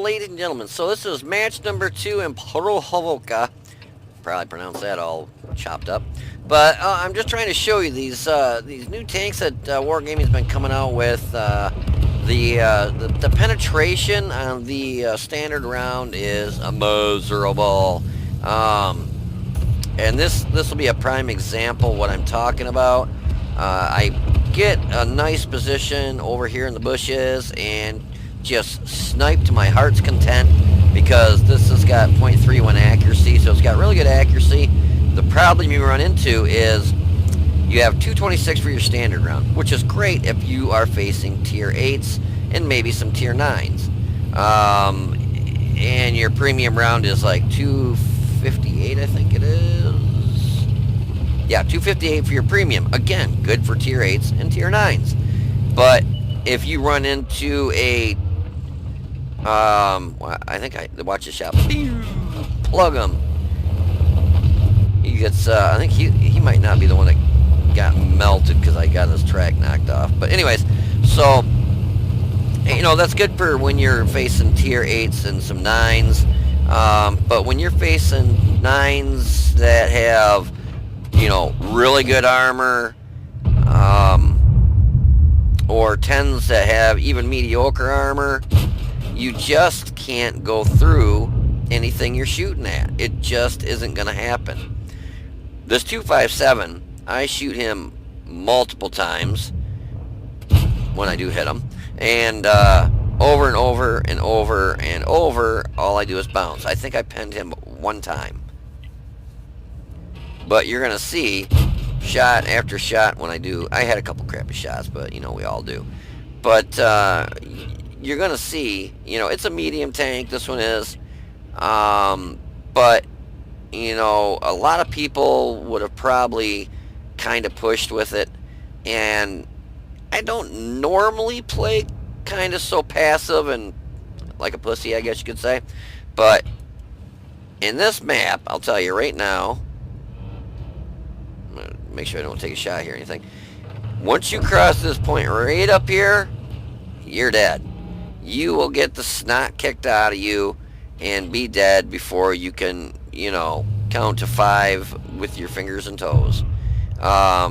ladies and gentlemen. So this is match number 2 in Prohovoka. Probably pronounced that all chopped up. But I'm just trying to show you these new tanks that Wargaming's been coming out with. The penetration on the standard round is miserable. And this will be a prime example of what I'm talking about. I get a nice position over here in the bushes and just snipe to my heart's content because this has got .31 accuracy, so it's got really good accuracy. The problem you run into is you have 226 for your standard round, which is great if you are facing tier 8s and maybe some tier 9s. And your premium round is like 258, I think it is. Yeah, 258 for your premium. Again, good for tier 8s and tier 9s. But if you run into a I think watch the shot. Plug him. He gets. I think he might not be the one that got melted because I got his track knocked off. But anyways, so that's good for when you're facing tier 8s and some 9s. But when you're facing 9s that have really good armor, or 10s that have even mediocre armor, you just can't go through anything you're shooting at. It just isn't going to happen. This 257, I shoot him multiple times when I do hit him, and over and over and over and over, all I do is bounce. I think I penned him one time. But you're going to see shot after shot when I do. I had a couple crappy shots, but we all do. But you're going to see, it's a medium tank, this one is. But, a lot of people would have probably kind of pushed with it. And I don't normally play kind of so passive and like a pussy, I guess you could say. But in this map, I'll tell you right now, I'm going to make sure I don't take a shot here or anything. Once you cross this point right up here, you're dead. You will get the snot kicked out of you and be dead before you can, count to 5 with your fingers and toes. I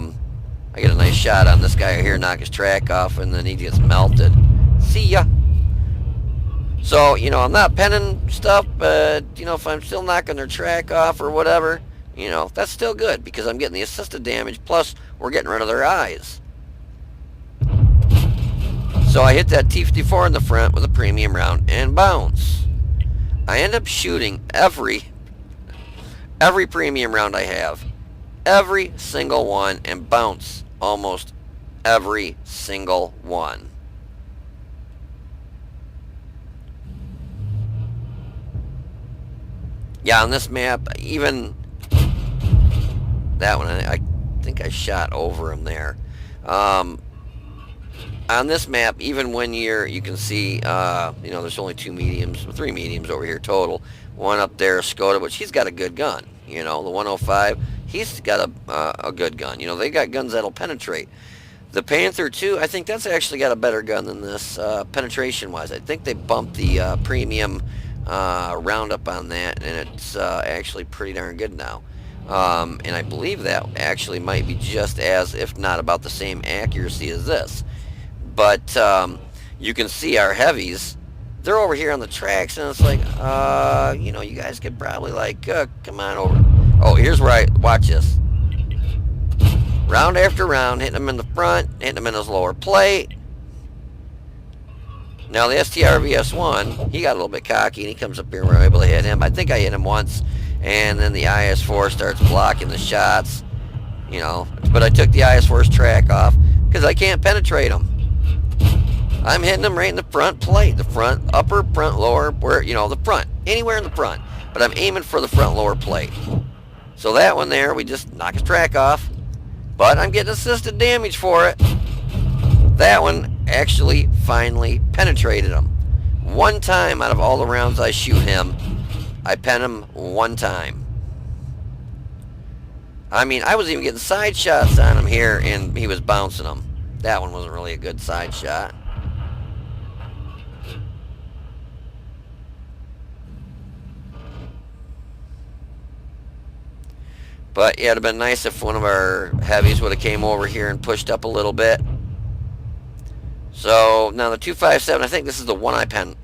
get a nice shot on this guy here, knock his track off, and then he gets melted. See ya. So, I'm not penning stuff, but, if I'm still knocking their track off or whatever, that's still good because I'm getting the assisted damage, plus we're getting rid of their eyes. So I hit that T-54 in the front with a premium round and bounce. I end up shooting every premium round I have. Every single one, and bounce almost every single one. Yeah, on this map, even that one, I think I shot over him there. On this map, even when you can see, there's only 3 mediums over here total. One up there, Skoda, which he's got a good gun. The 105, he's got a good gun. They got guns that'll penetrate. The Panther 2, I think that's actually got a better gun than this, penetration-wise. I think they bumped the premium roundup on that, and it's actually pretty darn good now. And I believe that actually might be just as, if not about the same accuracy as this. But you can see our heavies, they're over here on the tracks, and it's like, you guys could probably come on over. Oh, here's where watch this. Round after round, hitting him in the front, hitting him in his lower plate. Now the STR VS1, he got a little bit cocky, and he comes up here and we're able to hit him. I think I hit him once, and then the IS-4 starts blocking the shots, But I took the IS-4's track off because I can't penetrate him. I'm hitting them right in the front plate, the front, upper, front, lower, where, the front, anywhere in the front. But I'm aiming for the front lower plate. So that one there, we just knock his track off. But I'm getting assisted damage for it. That one actually finally penetrated him. One time out of all the rounds I shoot him, I pen him one time. I mean, I was even getting side shots on him here, and he was bouncing them. That one wasn't really a good side shot. But yeah, it'd have been nice if one of our heavies would have came over here and pushed up a little bit. So now the 257, I think this is the one I pen.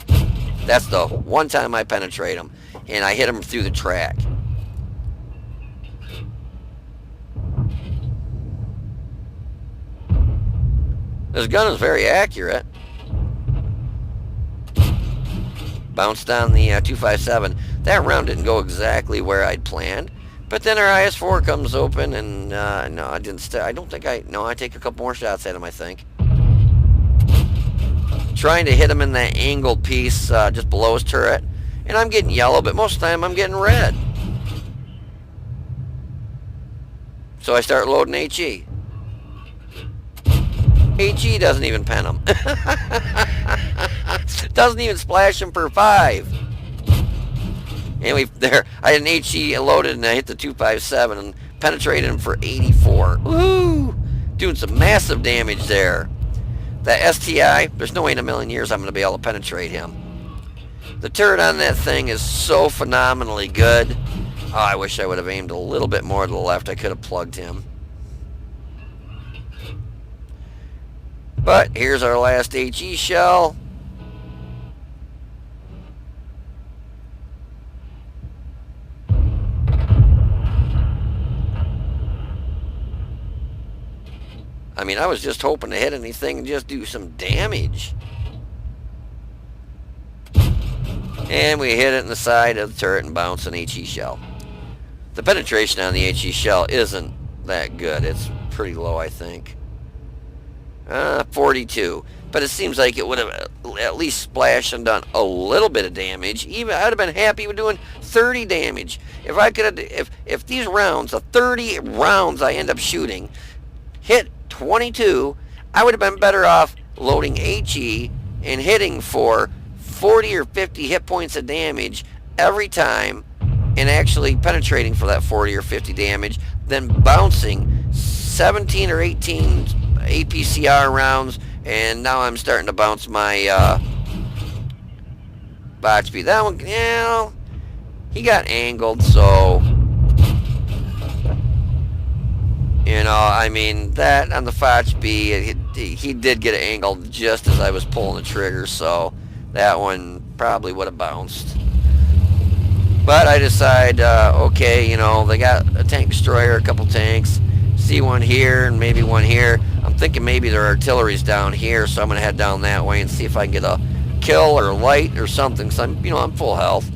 That's the one time I penetrate him, and I hit him through the track. This gun is very accurate. Bounced on the 257. That round didn't go exactly where I'd planned. But then our IS-4 comes open, and no, I didn't. I don't think I. No, I take a couple more shots at him, I think. Trying to hit him in that angled piece just below his turret. And I'm getting yellow, but most of the time I'm getting red. So I start loading HE. HE doesn't even pen him. Doesn't even splash him for 5. Anyway, there, I had an HE loaded and I hit the 257 and penetrated him for 84. Woo! Doing some massive damage there. That STI, there's no way in a million years I'm going to be able to penetrate him. The turret on that thing is so phenomenally good. Oh, I wish I would have aimed a little bit more to the left. I could have plugged him. But here's our last HE shell. I mean, I was just hoping to hit anything and just do some damage. And we hit it in the side of the turret and bounce an HE shell. The penetration on the HE shell isn't that good. It's pretty low, I think. 42. But it seems like it would have at least splashed and done a little bit of damage. Even I'd have been happy with doing 30 damage. If I could have, if these rounds, the 30 rounds I end up shooting, hit 22, I would have been better off loading HE and hitting for 40 or 50 hit points of damage every time and actually penetrating for that 40 or 50 damage than bouncing 17 or 18 APCR rounds, and now I'm starting to bounce my bot speed. That one, yeah, he got angled, so you know, I mean, that on the Foch B, he did get angled just as I was pulling the trigger, so that one probably would have bounced. But I decide, okay, you know, they got a tank destroyer, a couple tanks, see one here and maybe one here. I'm thinking maybe their artillery's down here, so I'm going to head down that way and see if I can get a kill or a light or something, because I'm full health.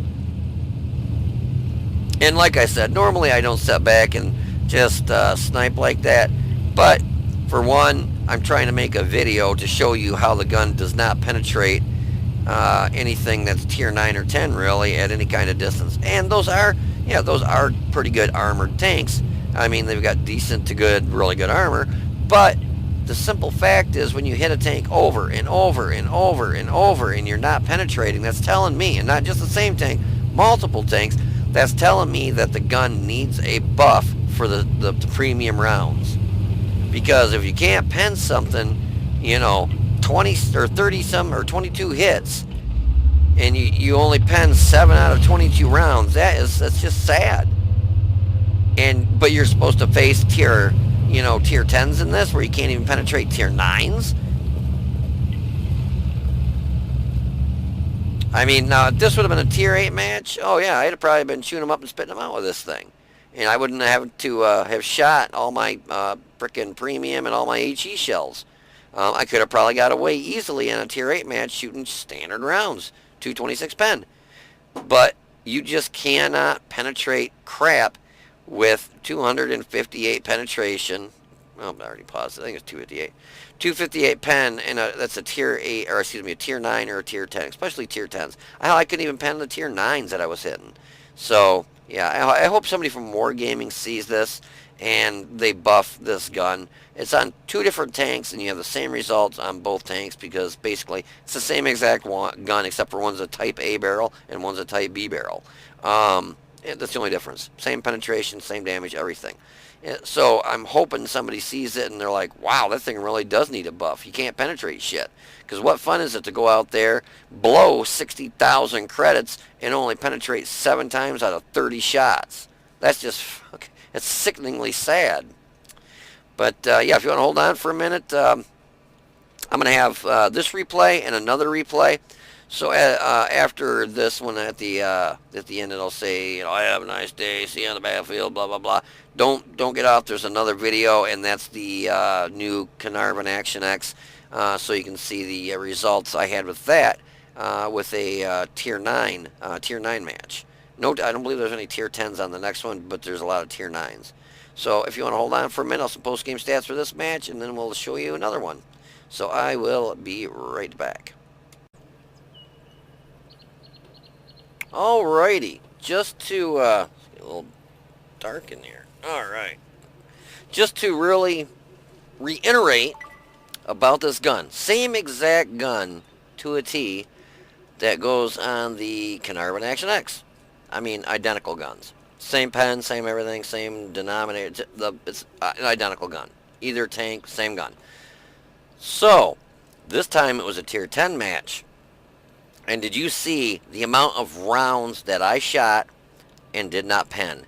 And like I said, normally I don't sit back and just snipe like that, but for one, I'm trying to make a video to show you how the gun does not penetrate anything that's tier 9 or 10 really at any kind of distance. And those are pretty good armored tanks. I mean, they've got decent to good, really good armor, but the simple fact is when you hit a tank over and over and over and over and you're not penetrating, that's telling me, and not just the same tank, multiple tanks, that's telling me that the gun needs a buff for the premium rounds. Because if you can't pen something, you know, 20 or 30 some or 22 hits and you only pen 7 out of 22 rounds, that's just sad. But you're supposed to face tier 10s in this where you can't even penetrate tier 9s. I mean, now if this would have been a tier 8 match, oh yeah, I'd have probably been shooting them up and spitting them out with this thing. And I wouldn't have to have shot all my frickin' premium and all my HE shells. I could have probably got away easily in a tier 8 match shooting standard rounds, 226 pen. But you just cannot penetrate crap with 258 penetration. Oh, I already paused. I think it's 258. 258 pen, and that's a tier 8, or excuse me, a tier 9 or a tier 10, especially tier 10s. I couldn't even pen the tier 9s that I was hitting. So, yeah, I hope somebody from Wargaming sees this and they buff this gun. It's on 2 different tanks, and you have the same results on both tanks because basically it's the same exact gun except for one's a Type A barrel and one's a Type B barrel. That's the only difference. Same penetration, same damage, everything. So I'm hoping somebody sees it and they're like, wow, that thing really does need a buff. You can't penetrate shit. Because what fun is it to go out there, blow 60,000 credits, and only penetrate 7 times out of 30 shots? That's just, It's sickeningly sad. But yeah, if you want to hold on for a minute, I'm going to have this replay and another replay. So after this one, at the end, it'll say, I have a nice day. See you on the battlefield. Blah blah blah. Don't get off. There's another video, and that's the new Carnarvon Action X. So you can see the results I had with that with a tier 9 match. No, I don't believe there's any tier 10s on the next one, but there's a lot of tier 9s. So if you want to hold on for a minute, I'll some post-game stats for this match, and then we'll show you another one. So I will be right back. Alrighty, just to get a little dark in here. Alright, just to really reiterate about this gun. Same exact gun to a T that goes on the Carnarvon Action X. I mean, identical guns. Same pen, same everything, same denominator. It's an identical gun. Either tank, same gun. So, this time it was a tier 10 match. And did you see the amount of rounds that I shot and did not pen?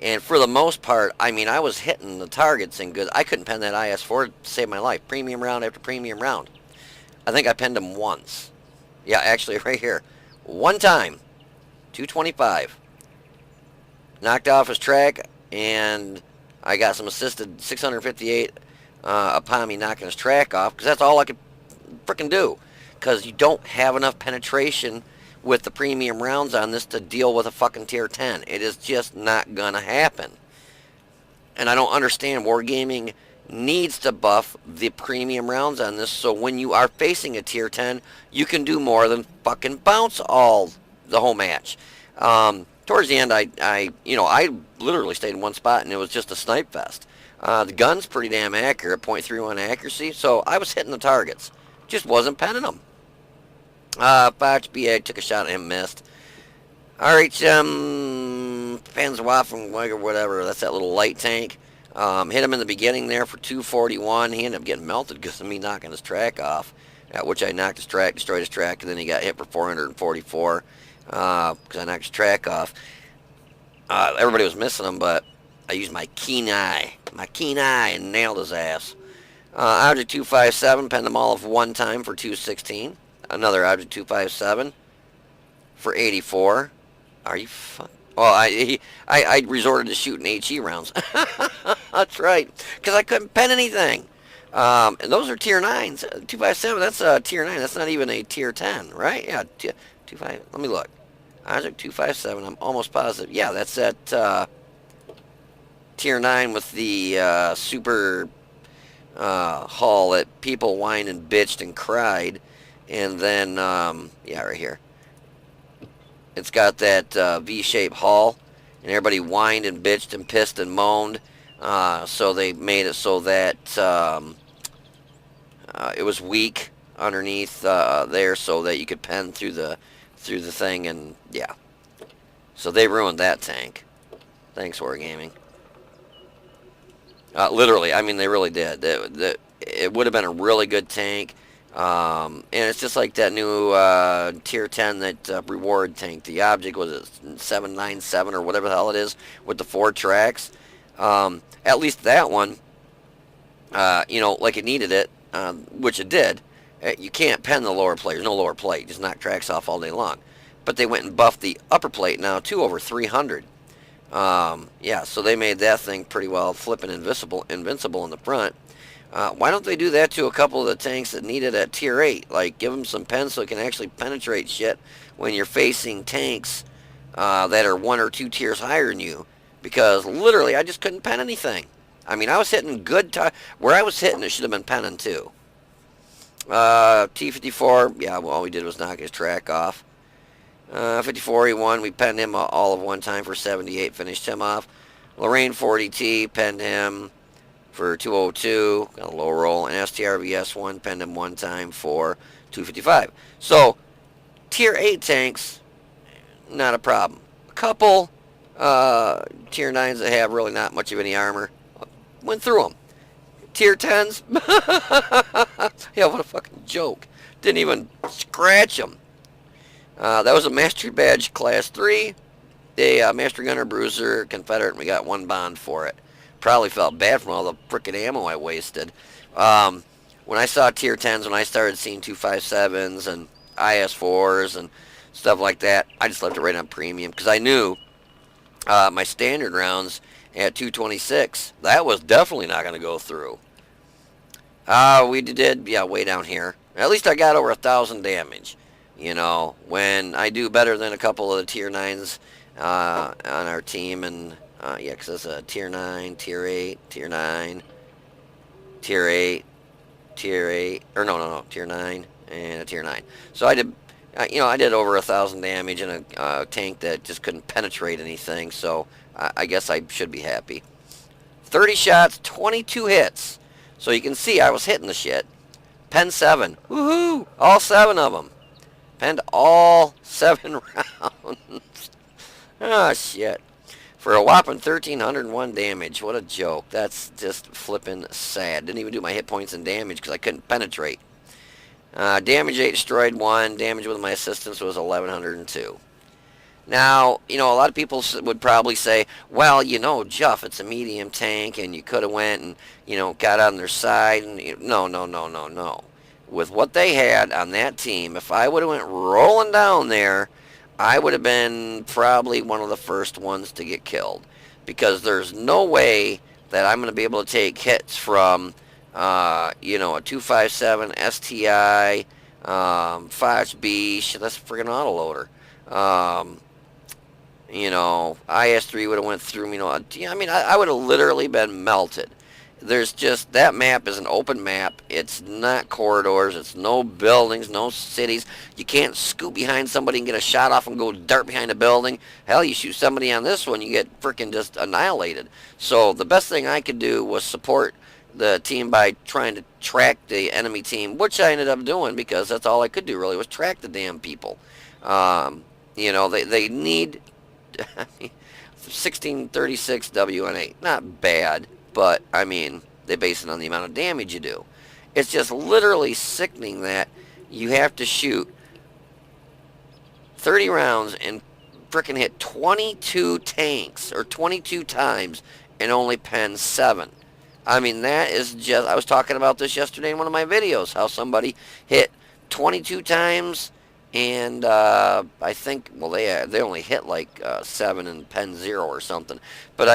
And for the most part, I mean, I was hitting the targets and good. I couldn't pen that IS-4 to save my life. Premium round after premium round. I think I penned him once. Yeah, actually, right here. One time. 225. Knocked off his track, and I got some assisted 658 upon me knocking his track off, because that's all I could frickin' do. Because you don't have enough penetration with the premium rounds on this to deal with a fucking tier 10. It is just not gonna happen. And I don't understand. Wargaming needs to buff the premium rounds on this, so when you are facing a tier 10, you can do more than fucking bounce the whole match. Towards the end, I literally stayed in one spot, and it was just a snipe fest. The gun's pretty damn accurate, .31 accuracy, so I was hitting the targets. Just wasn't penning them. Fox B.A. took a shot at him, missed. RHM Panzerwaffen or whatever, that's that little light tank. Hit him in the beginning there for 241. He ended up getting melted because of me knocking his track off, at which I knocked his track, destroyed his track, and then he got hit for 444 because I knocked his track off. Everybody was missing him, but I used my keen eye, and nailed his ass. Object 257, penned them all of one time for 216. Another Object 257 for 84. Are you fuck? Well, I resorted to shooting HE rounds. That's right, because I couldn't pen anything. And those are tier 9s. 257, that's a tier 9. That's not even a tier 10, right? Yeah, 25. Let me look. Object 257, I'm almost positive. Yeah, that's at tier 9 with the super hull that people whined and bitched and cried. And then, yeah, right here. It's got that V-shaped hull, and everybody whined and bitched and pissed and moaned. So they made it so that it was weak underneath there, so that you could pen through the thing, and yeah. So they ruined that tank. Thanks, Wargaming. Literally, I mean, they really did. It would have been a really good tank. And it's just like that new tier 10 that reward tank. The object was 797 or whatever the hell it is with the 4 tracks. At least that one, like it needed it, which it did. You can't pen the lower plate. There's no lower plate. Just knock tracks off all day long. But they went and buffed the upper plate now to over 300. Yeah, so they made that thing pretty well flipping invincible in the front. Why don't they do that to a couple of the tanks that need it at tier 8? Like, give them some pens so it can actually penetrate shit when you're facing tanks that are 1 or 2 tiers higher than you. Because, literally, I just couldn't pen anything. I mean, I was hitting good time. Where I was hitting, it should have been penning, too. T-54, yeah, well, all we did was knock his track off. 54, he won. We penned him all of one time for 78, finished him off. Lorraine 40T, penned him for 202, got a low roll, and STRVS1 penned him one time for 255. So, tier 8 tanks, not a problem. A couple tier 9s that have really not much of any armor, went through them. Tier 10s, yeah, what a fucking joke. Didn't even scratch them. That was a Mastery Badge Class 3. a Master Gunner Bruiser Confederate, and we got 1 bond for it. Probably felt bad from all the frickin' ammo I wasted. Um, when I saw tier 10s, when I started seeing 257s and IS4s and stuff like that, I just left it right on premium because I knew my standard rounds at 226, that was definitely not going to go through. We did, yeah, way down here. At least I got over 1,000 damage. You know, when I do better than a couple of the tier 9s on our team, and yeah, because it's a tier 9, tier 8, tier 9, tier 8, tier 8, or no, tier 9, and a tier 9. So I did, I did over 1,000 damage in a tank that just couldn't penetrate anything, so I guess I should be happy. 30 shots, 22 hits. So you can see I was hitting the shit. Pen 7. Woohoo! All 7 of them. Penned all 7 rounds. Oh, shit. For a whopping 1,301 damage. What a joke. That's just flippin' sad. Didn't even do my hit points and damage because I couldn't penetrate. Damage 8 destroyed 1. Damage with my assistance was 1,102. Now, a lot of people would probably say, well, Juff, it's a medium tank, and you could have went and, got on their side. And no, no, no, no, no. With what they had on that team, if I would have went rolling down there, I would have been probably one of the first ones to get killed. Because there's no way that I'm going to be able to take hits from, a 257 STI, 5B, shit, that's a friggin' autoloader. IS3 would have went through me. I would have literally been melted. There's just, that map is an open map. It's not corridors. It's no buildings, no cities. You can't scoop behind somebody and get a shot off and go dart behind a building. Hell, you shoot somebody on this one, you get freaking just annihilated. So the best thing I could do was support the team by trying to track the enemy team, which I ended up doing because that's all I could do really was track the damn people. They need 1636 WN8. Not bad, but they base it on the amount of damage you do. It's just literally sickening that you have to shoot 30 rounds and frickin' hit 22 tanks or 22 times and only pen 7. That is just, I was talking about this yesterday in one of my videos, how somebody hit 22 times and I think, well, they only hit like 7 and pen 0 or something. But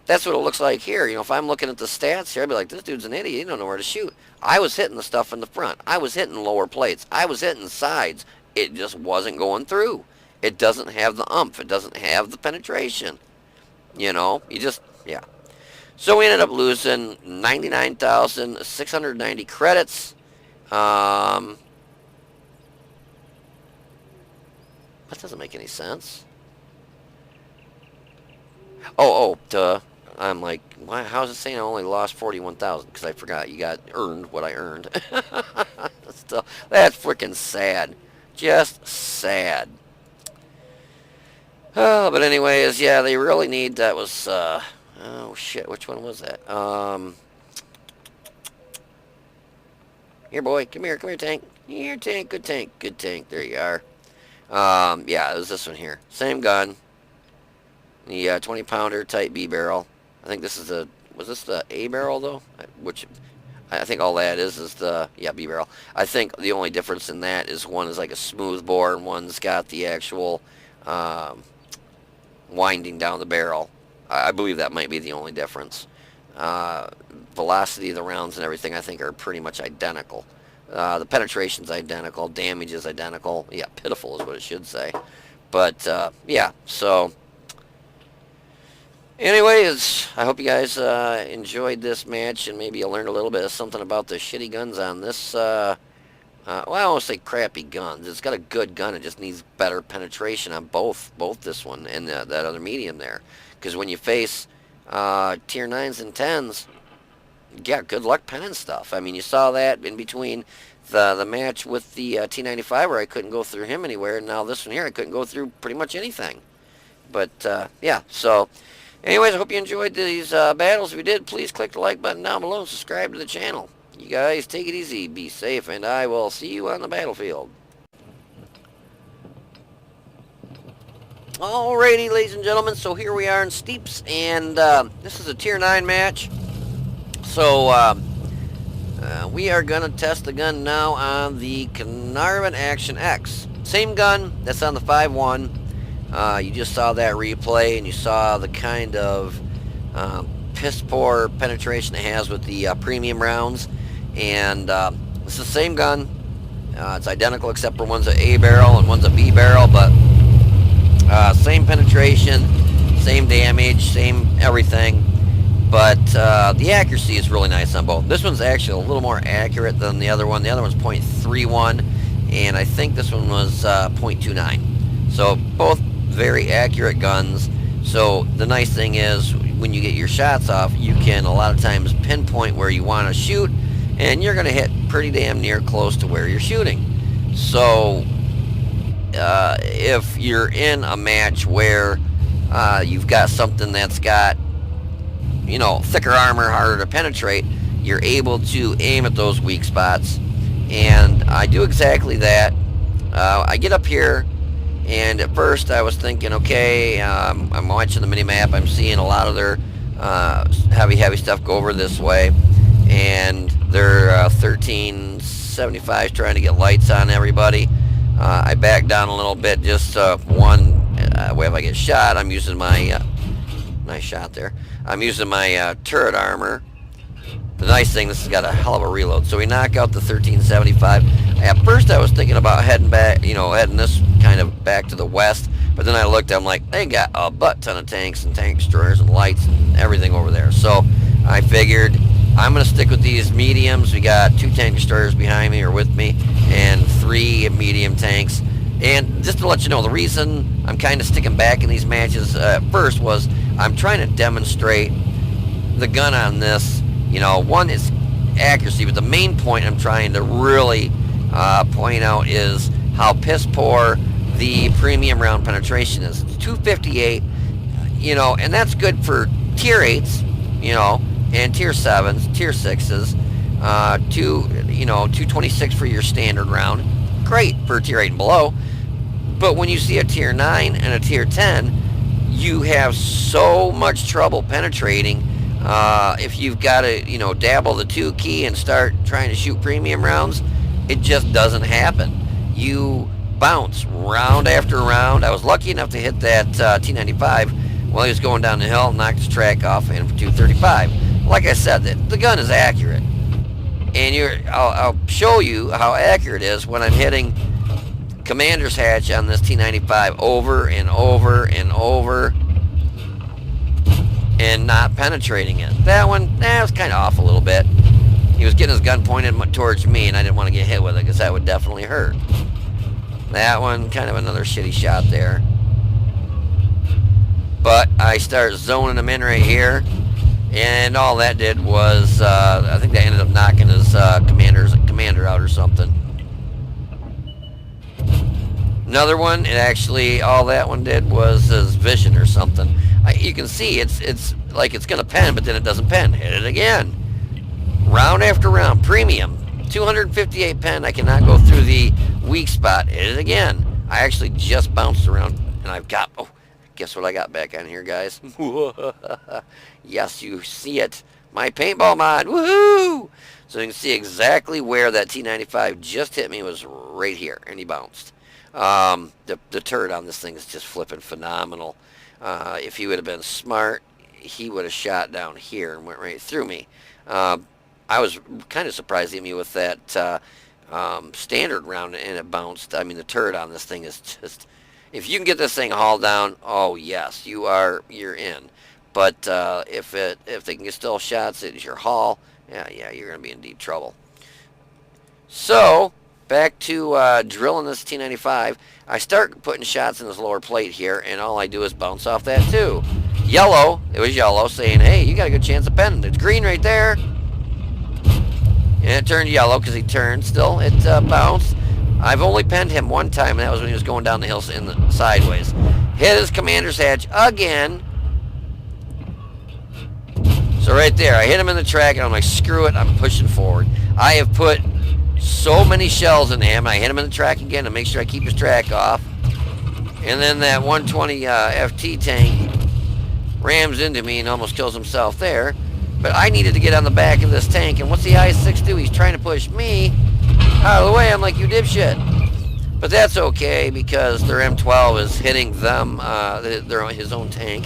that's what it looks like here. If I'm looking at the stats here, I'd be like, this dude's an idiot. He don't know where to shoot. I was hitting the stuff in the front. I was hitting lower plates. I was hitting sides. It just wasn't going through. It doesn't have the umph. It doesn't have the penetration. You just, yeah. So we ended up losing 99,690 credits. That doesn't make any sense. Duh. I'm like, why, how's it saying I only lost 41,000? Because I forgot you got earned what I earned. Still, that's freaking sad. Just sad. But anyways, yeah, they really need, that was, oh shit, which one was that? Here, boy, come here, tank. Here, tank, good tank, there you are. Yeah, it was this one here. Same gun. The 20-pounder Type B barrel. I think this is was this the A barrel, though? Which, I think all that is the, yeah, B barrel. I think the only difference in that is one is like a smooth bore and one's got the actual winding down the barrel. I believe that might be the only difference. Velocity of the rounds and everything, I think, are pretty much identical. The penetration's identical. Damage is identical. Yeah, pitiful is what it should say. But, yeah, so... Anyways, I hope you guys enjoyed this match, and maybe you learned a little bit of something about the shitty guns on this, well, I don't want to say crappy guns. It's got a good gun. It just needs better penetration on both this one and that other medium there. Because when you face tier 9s and 10s, yeah, good luck penning stuff. You saw that in between the match with the T95 where I couldn't go through him anywhere, and now this one here I couldn't go through pretty much anything. But, yeah, so... Anyways, I hope you enjoyed these battles. If you did, please click the like button down below and subscribe to the channel. You guys take it easy, be safe, and I will see you on the battlefield. Alrighty, ladies and gentlemen, so here we are in Steeps, and this is a Tier 9 match. So, we are going to test the gun now on the Carnarvon Action X. Same gun, that's on the 5.1. You just saw that replay, and you saw the kind of piss-poor penetration it has with the premium rounds. And it's the same gun. It's identical except for one's an A barrel and one's a B barrel, but same penetration, same damage, same everything. But the accuracy is really nice on both. This one's actually a little more accurate than the other one. The other one's .31, and I think this one was .29. So both very accurate guns. So the nice thing is when you get your shots off, you can a lot of times pinpoint where you want to shoot, and you're going to hit pretty damn near close to where you're shooting. So if you're in a match where you've got something that's got, you know, thicker armor, harder to penetrate, you're able to aim at those weak spots. And I do exactly that. I get up here, and at first I was thinking, okay, I'm watching the mini-map, I'm seeing a lot of their heavy stuff go over this way, and their 1375 is trying to get lights on everybody. I back down a little bit, just one way if I get shot. I'm using my nice shot there. I'm using my turret armor. The nice thing, this has got a hell of a reload. So we knock out the 1375. At first I was thinking about heading back, heading this kind of back to the west. But then I looked, I'm like, they got a butt ton of tanks and tank destroyers and lights and everything over there. So I figured I'm going to stick with these mediums. We got 2 tank destroyers behind me or with me and 3 medium tanks. And just to let you know, the reason I'm kind of sticking back in these matches first was I'm trying to demonstrate the gun on this. One is accuracy, but the main point I'm trying to really point out is how piss poor the premium round penetration is. It's 258, and that's good for tier 8s, and tier 7s, tier 6s, 226 for your standard round. Great for tier 8 and below. But when you see a tier 9 and a tier 10, you have so much trouble penetrating. If you've got to, dabble the 2 key and start trying to shoot premium rounds, it just doesn't happen. You bounce round after round. I was lucky enough to hit that T95 while he was going down the hill, knocked his track off, and for 235. Like I said, the gun is accurate. And I'll show you how accurate it is when I'm hitting Commander's Hatch on this T95 over and over and over and not penetrating it. That one, was kind of off a little bit. He was getting his gun pointed towards me, and I didn't want to get hit with it because that would definitely hurt. That one, kind of another shitty shot there. But I start zoning him in right here, and all that did was, I think that ended up knocking his commander out or something. Another one, all that one did was his vision or something. You can see it's like it's going to pen, but then it doesn't pen. Hit it again. Round after round. Premium. 258 pen. I cannot go through the weak spot. Hit it again. I actually just bounced around, and I've got... Oh, guess what I got back on here, guys? Yes, you see it. My paintball mod. Woohoo! So you can see exactly where that T95 just hit me was right here, and he bounced. The turret on this thing is just flipping phenomenal. If he would have been smart, he would have shot down here and went right through me. I was kind of surprised he hit me with that standard round and it bounced. I mean, the turret on this thing is just... If you can get this thing hauled down, oh yes, you're in. But if they can get still shots at your haul, yeah, you're going to be in deep trouble. So... back to drilling this T95. I start putting shots in this lower plate here, and all I do is bounce off that too. Yellow, it was yellow, saying, hey, you got a good chance of penning. It's green right there. And it turned yellow because he turned still. It bounced. I've only penned him one time, and that was when he was going down the hill in the sideways. Hit his commander's hatch again. So right there, I hit him in the track, and I'm like, screw it, I'm pushing forward. I have put so many shells in him. I hit him in the track again to make sure I keep his track off. And then that 120 FT tank rams into me and almost kills himself there. But I needed to get on the back of this tank, and what's the I-6 do? He's trying to push me out of the way. I'm like, you dipshit. But that's okay because their M12 is hitting them, his own tank.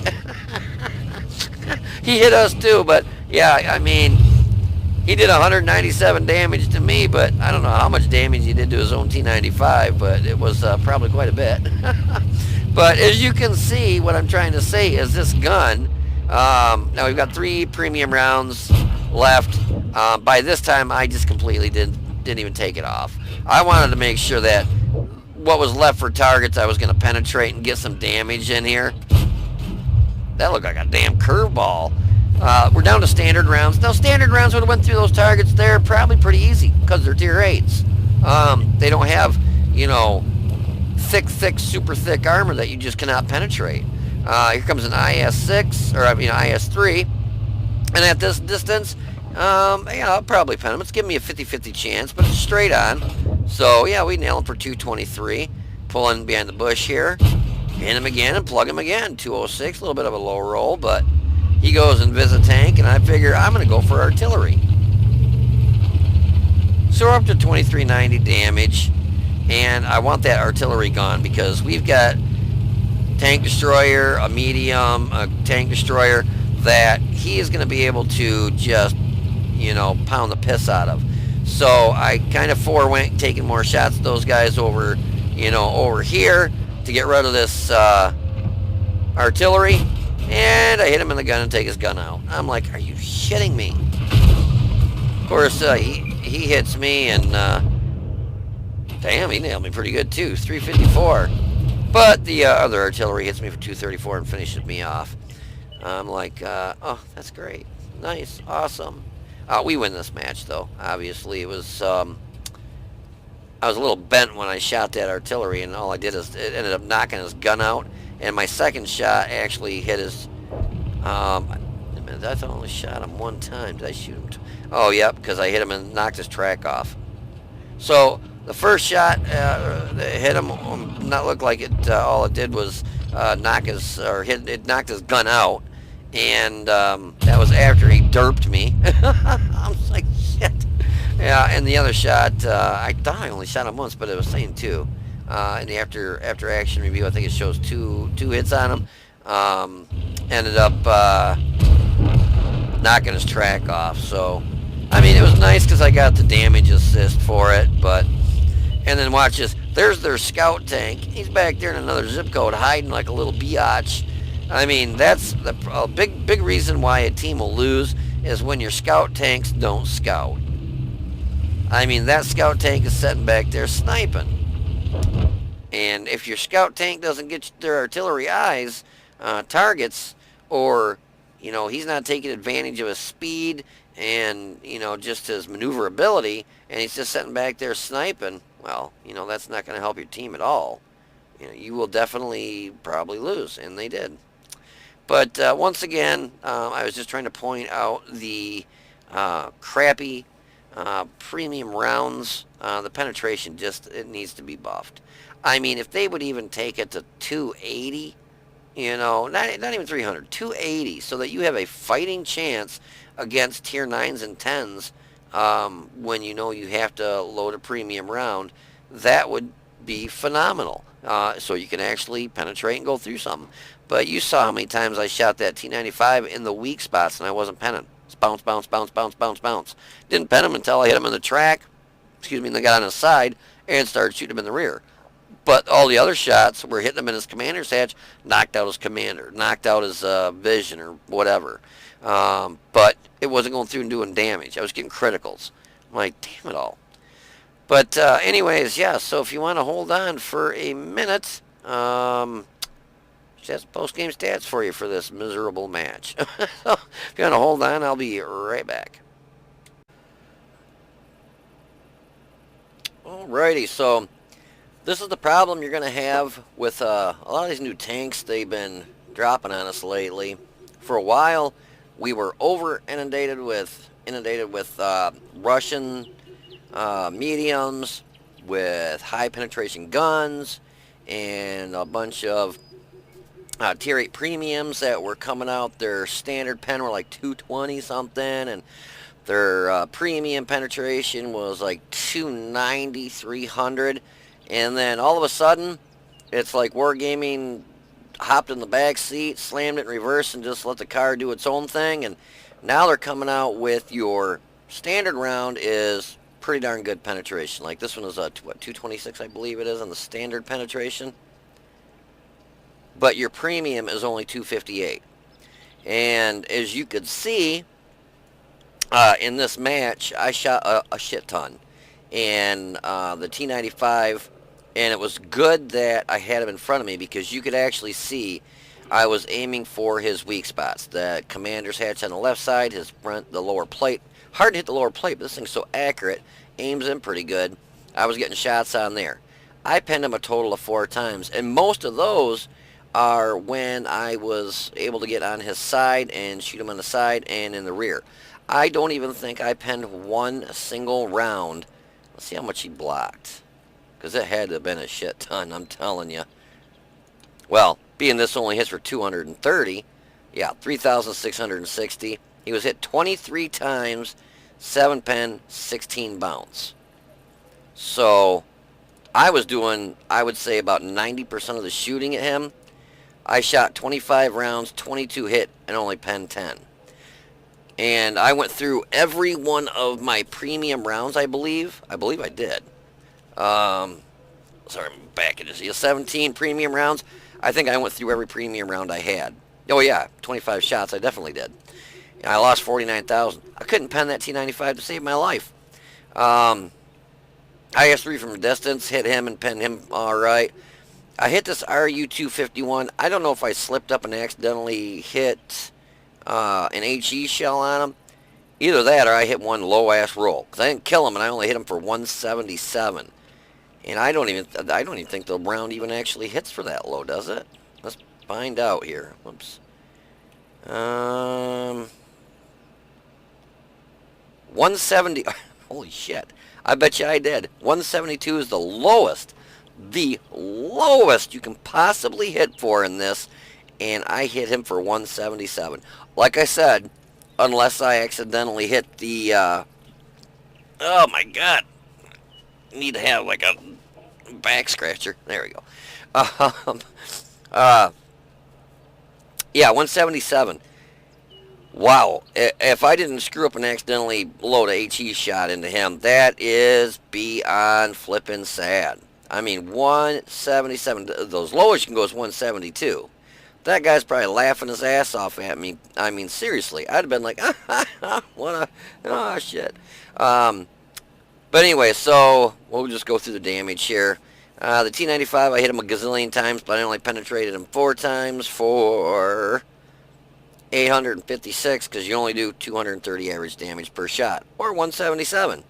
He hit us too, but yeah, I mean, he did 197 damage to me, but I don't know how much damage he did to his own T95, but it was probably quite a bit. But as you can see, what I'm trying to say is this gun, now we've got 3 premium rounds left. By this time, I just completely didn't even take it off. I wanted to make sure that what was left for targets I was going to penetrate and get some damage in here. That looked like a damn curveball. We're down to standard rounds. Now, standard rounds would have went through those targets there probably pretty easy because they're tier 8s. They don't have, you know, thick, super thick armor that you just cannot penetrate. Here comes an IS-6, or I mean IS-3, and at this distance, yeah, I'll probably pen him. It's giving me a 50-50 chance, but it's straight on. So, yeah, we nail him for 223. Pulling behind the bush here. Hit him again and plug him again. 206, a little bit of a low roll, but he goes and visits a tank, and I figure I'm going to go for artillery. So we're up to 2390 damage, and I want that artillery gun because we've got tank destroyer, a medium, a tank destroyer that he is going to be able to just, you know, pound the piss out of. So I kind of forewent taking more shots at those guys over, you know, over here to get rid of this artillery, and I hit him in the gun and take his gun out. I'm like, are you shitting me? Of course, he hits me, and damn, he nailed me pretty good too, 354. But the other artillery hits me for 234 and finishes me off. I'm like, oh, that's great, nice, awesome. We win this match, though. Obviously, it was. I was a little bent when I shot that artillery, and all I did is it ended up knocking his gun out. And my second shot actually hit his. I thought I only shot him one time. Did I shoot him? Oh, yep, because I hit him and knocked his track off. So the first shot hit him. Not look like it. All it did was knock his it knocked his gun out. And that was after he derped me. I was like, shit. Yeah, and the other shot, I thought I only shot him once, but it was saying 2. In the after action review, I think it shows two hits on him. Ended up knocking his track off. So, I mean, it was nice because I got the damage assist for it. But, and then watch this. There's their scout tank. He's back there in another zip code, hiding like a little biatch. I mean, that's a big reason why a team will lose is when your scout tanks don't scout. I mean, that scout tank is sitting back there sniping. And if your scout tank doesn't get their artillery eyes, targets, or, you know, he's not taking advantage of his speed and, you know, just his maneuverability, and he's just sitting back there sniping, well, you know, that's not going to help your team at all. You know, you will definitely probably lose, and they did. But once again, I was just trying to point out the crappy premium rounds. The penetration it needs to be buffed. I mean, if they would even take it to 280, you know, not even 300, 280, so that you have a fighting chance against tier 9s and 10s when you know you have to load a premium round, that would be phenomenal. So you can actually penetrate and go through something. But you saw how many times I shot that T95 in the weak spots and I wasn't penning. Just bounce, bounce, bounce, bounce, bounce, bounce. Didn't pen him until I hit him in the track, and then got on his side and started shooting him in the rear. But all the other shots were hitting him in his commander's hatch, knocked out his commander, knocked out his vision or whatever. But it wasn't going through and doing damage. I was getting criticals. I'm like, damn it all. But anyways, yeah, so if you want to hold on for a minute, that's post-game stats for you for this miserable match. So if you want to hold on, I'll be right back. Alrighty, so this is the problem you're going to have with a lot of these new tanks they've been dropping on us lately. For a while, we were inundated with Russian mediums with high penetration guns, and a bunch of Tier 8 premiums that were coming out. Their standard pen were like 220 something, and their premium penetration was like 290, 300. And then all of a sudden, it's like Wargaming hopped in the back seat, slammed it in reverse, and just let the car do its own thing. And now they're coming out with your standard round is pretty darn good penetration. Like this one is what, 226, I believe it is, on the standard penetration. But your premium is only 258. And as you could see, in this match, I shot a shit ton. And the T95, and it was good that I had him in front of me because you could actually see I was aiming for his weak spots. The commander's hatch on the left side, his front, the lower plate. Hard to hit the lower plate, but this thing's so accurate. Aims in pretty good. I was getting shots on there. I pinned him a total of 4 times, and most of those are when I was able to get on his side and shoot him on the side and in the rear. I don't even think I penned one single round. Let's see how much he blocked, because it had to have been a shit ton, I'm telling you. Well, being this only hits for 230, yeah, 3,660. He was hit 23 times, 7 pen, 16 bounce. So I was doing, I would say, about 90% of the shooting at him. I shot 25 rounds, 22 hit, and only penned 10. And I went through every one of my premium rounds, I believe. I believe I did. Sorry, I'm back at this. 17 premium rounds. I think I went through every premium round I had. Oh, yeah, 25 shots. I definitely did. And I lost 49,000. I couldn't pen that T95 to save my life. IS-3 from a distance, hit him and penned him all right. I hit this RU-251. I don't know if I slipped up and accidentally hit an HE shell on him. Either that or I hit one low-ass roll. Because I didn't kill him and I only hit him for 177. And I don't even think the round even actually hits for that low, does it? Let's find out here. Whoops. 170. Holy shit. I bet you I did. 172 is the lowest. The lowest you can possibly hit for in this. And I hit him for 177. Like I said, unless I accidentally hit the, oh my god. Need to have like a back scratcher. There we go. Yeah, 177. Wow. If I didn't screw up and accidentally load a HE shot into him, that is beyond flippin' sad. I mean, 177. Those lowest you can go is 172. That guy's probably laughing his ass off at me. I mean, seriously. I'd have been like, what a, oh, shit. But anyway, so we'll just go through the damage here. The T95, I hit him a gazillion times, but I only penetrated him 4 times for 856, because you only do 230 average damage per shot, or 177.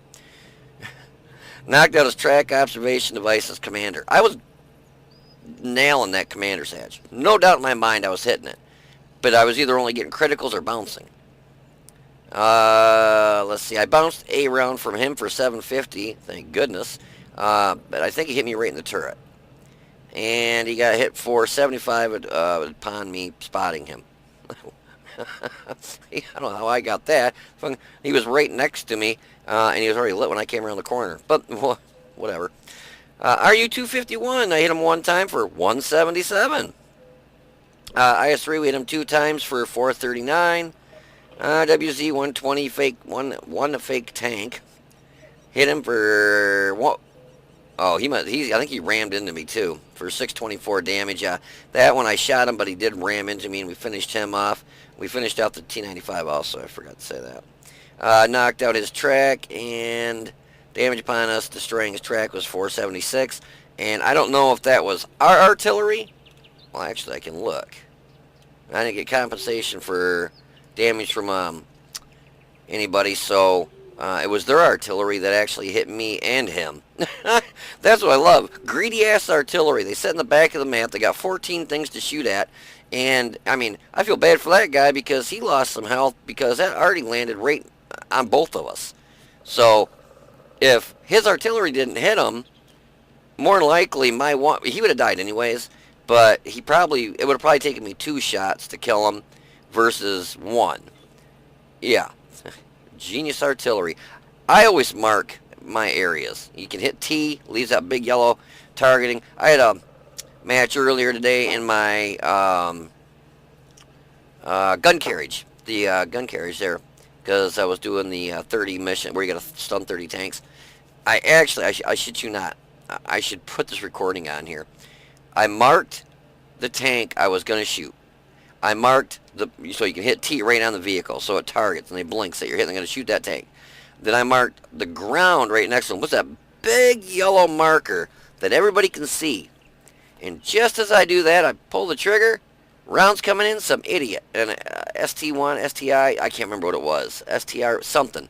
Knocked out his track observation device's commander. I was nailing that commander's hatch. No doubt in my mind I was hitting it. But I was either only getting criticals or bouncing. Let's see. I bounced a round from him for 750. Thank goodness. But I think he hit me right in the turret. And he got hit for 75 upon me spotting him. I don't know how I got that. He was right next to me, and he was already lit when I came around the corner. But, whatever. RU-251, I hit him 1 time for 177. IS-3, we hit him 2 times for 439. WZ-120, fake, one fake tank. Hit him for, what? Oh, I think he rammed into me, too, for 624 damage. That one I shot him, but he did ram into me, and we finished him off. We finished out the T-95 also, I forgot to say that. Knocked out his track, and damage upon us destroying his track was 476. And I don't know if that was our artillery. Well, actually, I can look. I didn't get compensation for damage from anybody, so it was their artillery that actually hit me and him. That's what I love. Greedy-ass artillery. They sit in the back of the map. They got 14 things to shoot at. And, I mean, I feel bad for that guy because he lost some health because that already landed right on both of us. So, if his artillery didn't hit him, more than likely, my one, he would have died anyways, but it would have probably taken me 2 shots to kill him versus 1. Yeah, genius artillery. I always mark my areas. You can hit T, leaves that big yellow targeting. I had a match earlier today in my gun carriage, the gun carriage there, because I was doing the 30 mission where you got to stun 30 tanks. I shit you not, I should put this recording on here. I marked the tank I was going to shoot. I marked so you can hit T right on the vehicle, so it targets and they blinks that you're hitting. I'm going to shoot that tank. Then I marked the ground right next to them. What's that big yellow marker that everybody can see? And just as I do that, I pull the trigger. Rounds coming in. Some idiot, and ST1, STI, I can't remember what it was. STR something.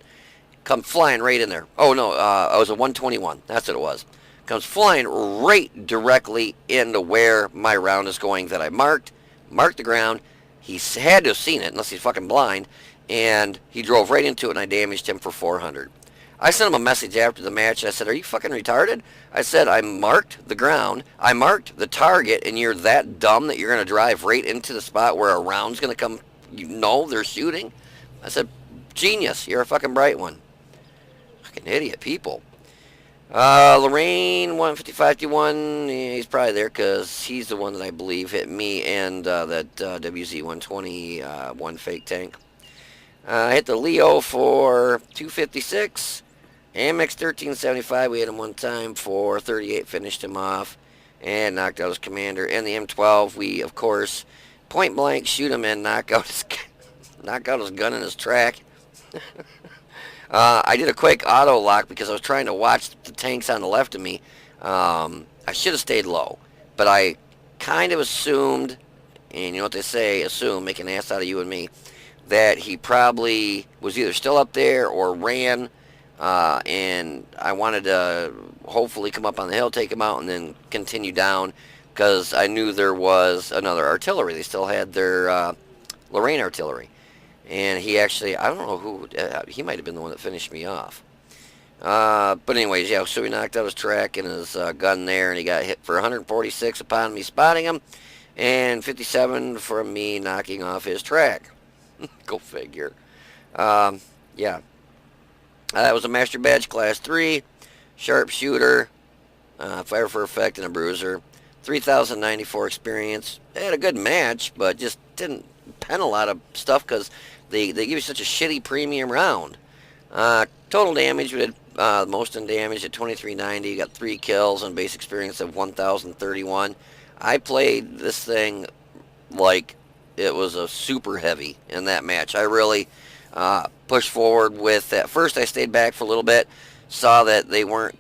Come flying right in there. Oh no, it was a 121. That's what it was. Comes flying right directly into where my round is going that I marked. Marked the ground. He had to have seen it, unless he's fucking blind. And he drove right into it, and I damaged him for 400. I sent him a message after the match, and I said, "Are you fucking retarded?" I said, "I marked the ground, I marked the target, and you're that dumb that you're going to drive right into the spot where a round's going to come. You know they're shooting." I said, "Genius, you're a fucking bright one." Fucking idiot people. Lorraine, 155-1, he's probably there because he's the one that I believe hit me and that WZ-120 one fake tank. I hit the Leo for 256. Amex 1375, we hit him one time for 38, finished him off, and knocked out his commander. And the M12, we, of course, point blank shoot him and knock out his gun in his track. I did a quick auto lock because I was trying to watch the tanks on the left of me. I should have stayed low, but I kind of assumed, and you know what they say, assume, make an ass out of you and me, that he probably was either still up there or ran, and I wanted to hopefully come up on the hill, take him out, and then continue down, because I knew there was another artillery. They still had their Lorraine artillery. And he actually, I don't know who, he might have been the one that finished me off. But anyways, yeah, so we knocked out his track and his gun there, and he got hit for 146 upon me spotting him, and 57 from me knocking off his track. Go figure. Yeah. That was a Master Badge Class 3, Sharpshooter, Fire for Effect, and a Bruiser. 3,094 experience. They had a good match, but just didn't pen a lot of stuff because they give you such a shitty premium round. Total damage, we did most in damage at 2390. Got 3 kills and base experience of 1,031. I played this thing like it was a super heavy in that match. I really pushed forward with that. First I stayed back for a little bit, saw that they weren't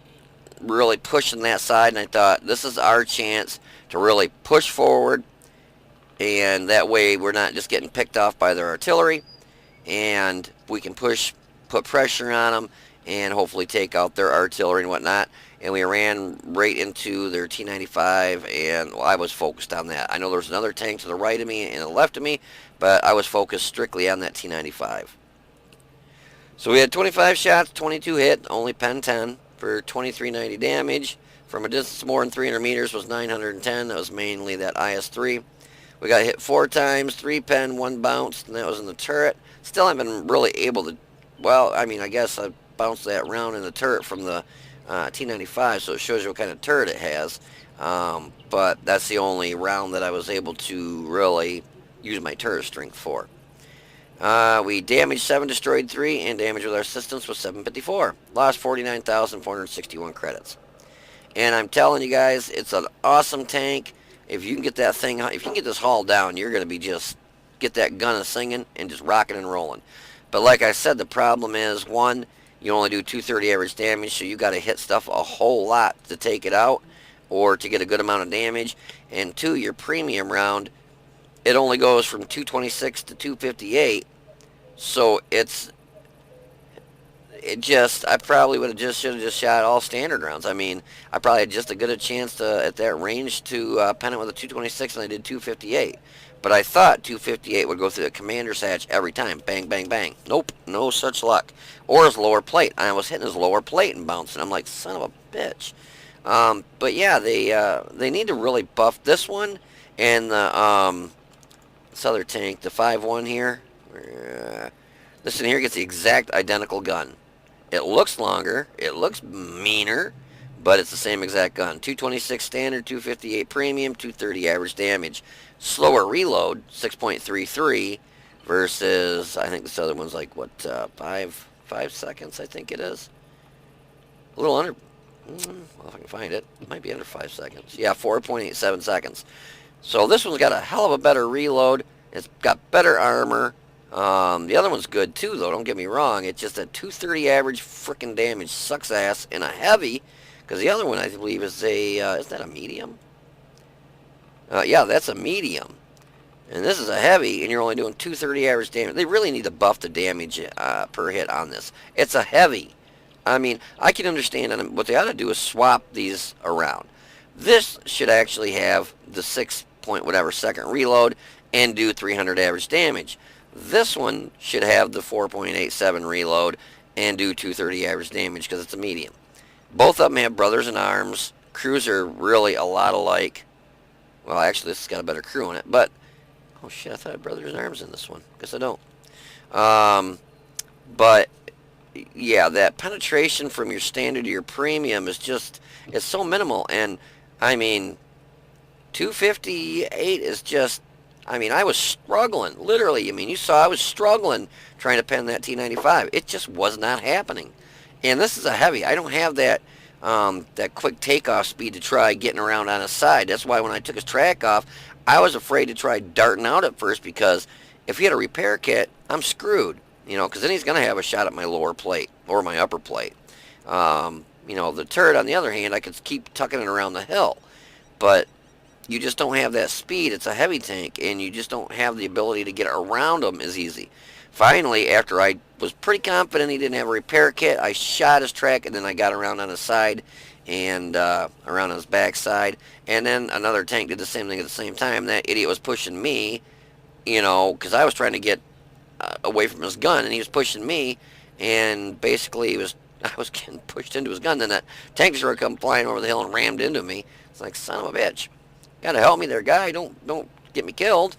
really pushing that side, and I thought this is our chance to really push forward, and that way we're not just getting picked off by their artillery, and we can put pressure on them and hopefully take out their artillery and whatnot. And we ran right into their T-95, and I was focused on that. I know there was another tank to the right of me and the left of me, but I was focused strictly on that T-95. So we had 25 shots, 22 hit, only pen 10 for 2390 damage. From a distance more than 300 meters was 910. That was mainly that IS-3. We got hit 4 times, 3 pen, 1 bounced, and that was in the turret. Still haven't been really able to, well, I mean, I guess I bounced that round in the turret from the T-95, so it shows you what kind of turret it has. But that's the only round that I was able to really use my turret strength for. We damaged 7, destroyed 3, and damage with our systems was 754. Lost 49,461 credits. And I'm telling you guys, it's an awesome tank. If you can get that thing, if you can get this haul down, you're going to be just, get that gun a-singing and just rocking and rolling. But like I said, the problem is, 1, you only do 230 average damage, so you got to hit stuff a whole lot to take it out or to get a good amount of damage. And 2, your premium round, it only goes from 226 to 258, so I probably would have should have just shot all standard rounds. I mean, I probably had just as good a chance to, at that range, to pen it with a 226, and I did 258. But I thought 258 would go through the commander's hatch every time. Bang, bang, bang. Nope, no such luck. Or his lower plate. I was hitting his lower plate and bouncing. I'm like, son of a bitch. But yeah, they need to really buff this one and this other tank, the 5-1 here. This one here gets the exact identical gun. It looks longer, it looks meaner, but it's the same exact gun. 226 standard, 258 premium, 230 average damage. Slower reload, 6.33 versus I think this other one's like what 5 seconds I think it is. A little under. Well, if I can find it, it might be under 5 seconds. Yeah, 4.87 seconds. So this one's got a hell of a better reload. It's got better armor. The other one's good too, though. Don't get me wrong. It's just a 230 average freaking damage sucks ass in a heavy. Because the other one, I believe, is a is that a medium? Yeah, that's a medium. And this is a heavy, and you're only doing 230 average damage. They really need to buff the damage per hit on this. It's a heavy. I mean, I can understand, and what they ought to do is swap these around. This should actually have the 6 point whatever second reload and do 300 average damage. This one should have the 4.87 reload and do 230 average damage because it's a medium. Both of them have brothers in arms. Crews are really a lot alike. Well, actually, this has got a better crew in it, but oh shit, I thought I had brothers in arms in this one. Guess I don't. But yeah, that penetration from your standard to your premium is just, it's so minimal. And I mean, 258 is just, I mean, I was struggling, literally. I mean, you saw I was struggling trying to pen that T95. It just was not happening. And this is a heavy. I don't have that that quick takeoff speed to try getting around on his side. That's why when I took his track off, I was afraid to try darting out at first, because if he had a repair kit, I'm screwed. You know, because then he's going to have a shot at my lower plate or my upper plate. You know, the turret, on the other hand, I could keep tucking it around the hill. But you just don't have that speed. It's a heavy tank, and you just don't have the ability to get around him as easy. Finally, after I was pretty confident he didn't have a repair kit, I shot his track, and then I got around on his side and around his backside. And then another tank did the same thing at the same time. That idiot was pushing me, you know, because I was trying to get away from his gun, and he was pushing me, and basically I was getting pushed into his gun. Then that tank just come flying over the hill and rammed into me. It's like, son of a bitch, gotta help me there, guy. Don't get me killed.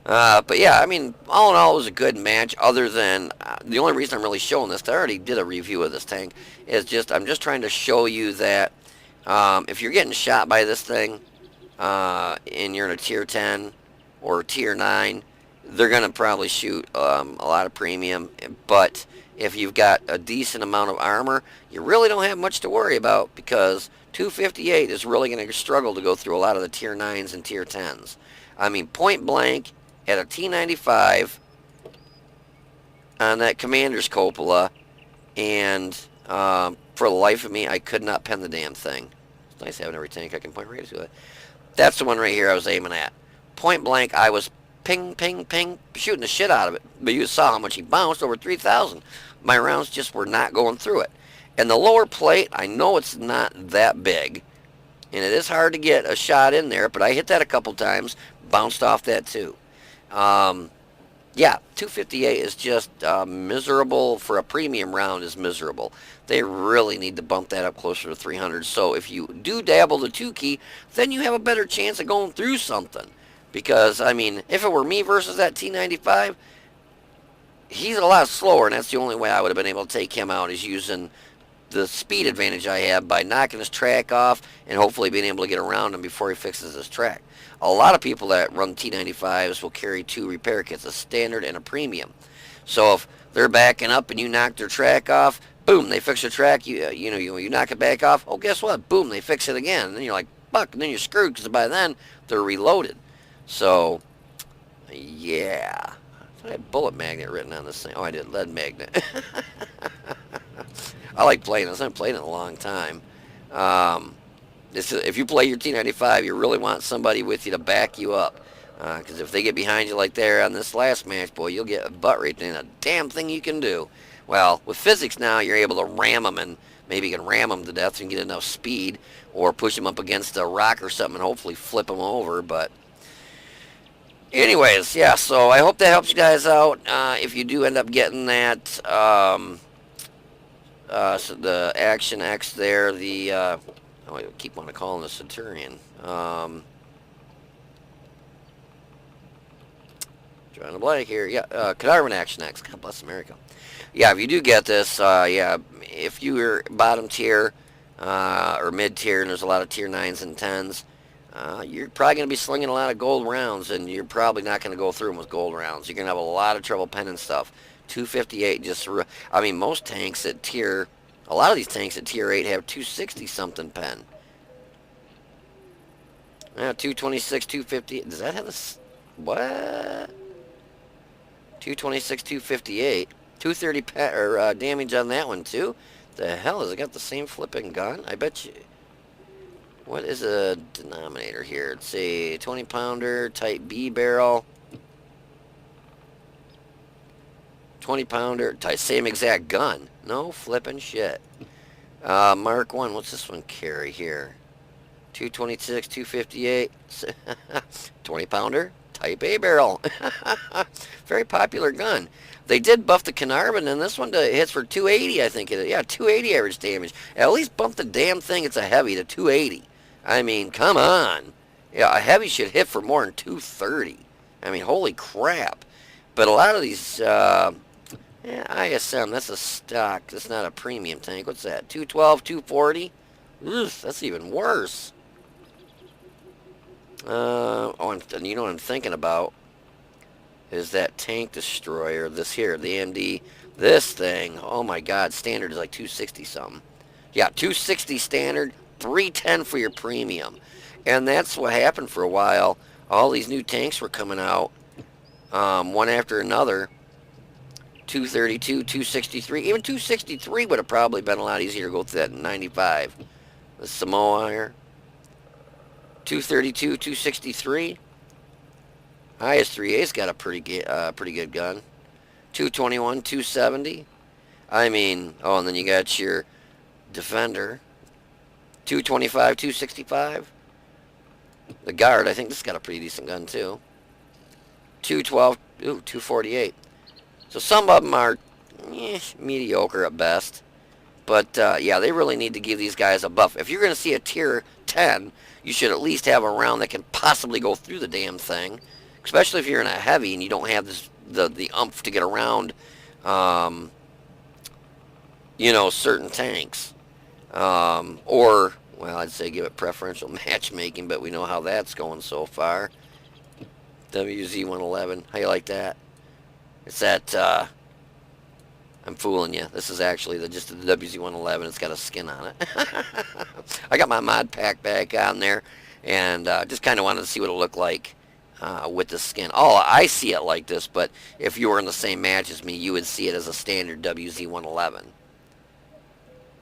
But yeah, I mean, all in all, it was a good match. Other than the only reason I'm really showing this, I already did a review of this tank, is just I'm just trying to show you that if you're getting shot by this thing and you're in a tier 10 or tier 9, they're going to probably shoot a lot of premium. But if you've got a decent amount of armor, you really don't have much to worry about, because 258 is really going to struggle to go through a lot of the tier 9s and tier 10s. I mean, point blank, at a T95 on that commander's cupola, and for the life of me, I could not pen the damn thing. It's nice having every tank I can point right to it. That's the one right here I was aiming at. Point blank, I was ping, ping, ping, shooting the shit out of it. But you saw how much he bounced, over 3,000. My rounds just were not going through it. And the lower plate, I know it's not that big, and it is hard to get a shot in there, but I hit that a couple times, bounced off that too. Yeah, 258 is just miserable. For a premium round is miserable. They really need to bump that up closer to 300. So if you do dabble the 2 key, then you have a better chance of going through something. Because, I mean, if it were me versus that T95, he's a lot slower, and that's the only way I would have been able to take him out, is using the speed advantage I have by knocking his track off and hopefully being able to get around him before he fixes his track. A lot of people that run T95s will carry 2 repair kits, a standard and a premium. So if they're backing up and you knock their track off, boom, they fix their track. You knock it back off. Oh, guess what? Boom, they fix it again. And then you're like, fuck, and then you're screwed, because by then they're reloaded. So, yeah. I thought I had bullet magnet written on this thing. Oh, I did, lead magnet. I like playing this. I haven't played it in a long time. If you play your T95, you really want somebody with you to back you up. Because if they get behind you like there on this last match, boy, you'll get a butt raped. Ain't a damn thing you can do. Well, with physics now, you're able to ram them, and maybe you can ram them to death and get enough speed, or push them up against a rock or something and hopefully flip them over. But anyways, yeah, so I hope that helps you guys out. If you do end up getting that, so the Action X there, the Oh, I keep wanting to call him the Centurion. Drawing a blank here. Yeah, Cadarwin Action X. God bless America. Yeah, if you do get this, yeah, if you're bottom tier or mid tier, and there's a lot of tier 9s and 10s, you're probably going to be slinging a lot of gold rounds, and you're probably not going to go through them with gold rounds. You're going to have a lot of trouble penning stuff. 258 just, I mean, most tanks at tier, a lot of these tanks at tier 8 have 260 something pen. Yeah, 226, 250. Does that have this? What? 226, 258. 230 damage on that one, too. The hell, has it got the same flipping gun? I bet you. What is a denominator here? It's a 20 pounder, type B barrel. 20 pounder, same exact gun. No flipping shit. Mark 1, what's this one carry here? 226, 258. 20 pounder, type A barrel. Very popular gun. They did buff the Cadarwin, and this one hits for 280, I think it is. Yeah, 280 average damage. At least bump the damn thing, it's a heavy, to 280. I mean, come on. Yeah, a heavy should hit for more than 230. I mean, holy crap. But a lot of these, yeah, ISM, that's a stock. That's not a premium tank. What's that? 212, 240? Ugh, that's even worse. Oh, and you know what I'm thinking about? Is that tank destroyer, this here, the AMD, this thing, oh my god, standard is like 260 something. Yeah, 260 standard, 310 for your premium. And that's what happened for a while. All these new tanks were coming out, one after another. 232, 263, even 263 would have probably been a lot easier to go through that in 95. The Samoa here. 232, 263. IS-3A's got a pretty good gun. 221, 270. I mean, oh, and then you got your Defender. 225, 265. The Guard, I think this has got a pretty decent gun too. 212, ooh, 248. So some of them are mediocre at best. But, yeah, they really need to give these guys a buff. If you're going to see a tier 10, you should at least have a round that can possibly go through the damn thing. Especially if you're in a heavy and you don't have the umph to get around, you know, certain tanks. Or, well, I'd say give it preferential matchmaking, but we know how that's going so far. WZ-111, how you like that? It's that, I'm fooling you. This is actually just the WZ-111. It's got a skin on it. I got my mod pack back on there, and just kind of wanted to see what it looked like with the skin. Oh, I see it like this, but if you were in the same match as me, you would see it as a standard WZ-111.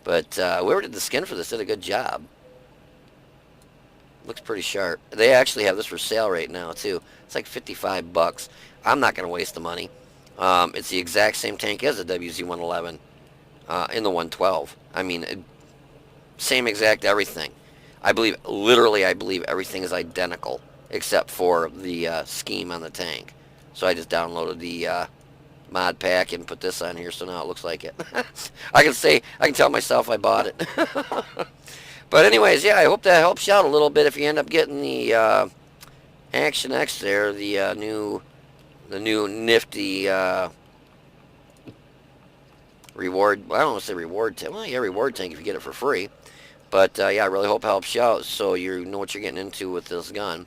But whoever did the skin for this did a good job. Looks pretty sharp. They actually have this for sale right now, too. It's like 55 bucks. I'm not going to waste the money. It's the exact same tank as a WZ-111 in the 112. I mean, same exact everything. I believe everything is identical except for the scheme on the tank. So I just downloaded the mod pack and put this on here, so now it looks like it. I can tell myself I bought it. But anyways, yeah, I hope that helps you out a little bit if you end up getting the Action X there, the new nifty reward. Well, I don't want to say reward tank. Well, yeah, reward tank if you get it for free. But yeah, I really hope it helps you out so you know what you're getting into with this gun.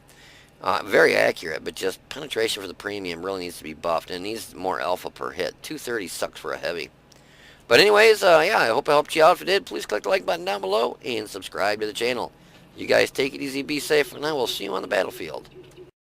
Very accurate, but just penetration for the premium really needs to be buffed, and it needs more alpha per hit. 230 sucks for a heavy. But anyways, yeah, I hope I helped you out. If it did, please click the like button down below and subscribe to the channel. You guys take it easy, be safe, and I will see you on the battlefield.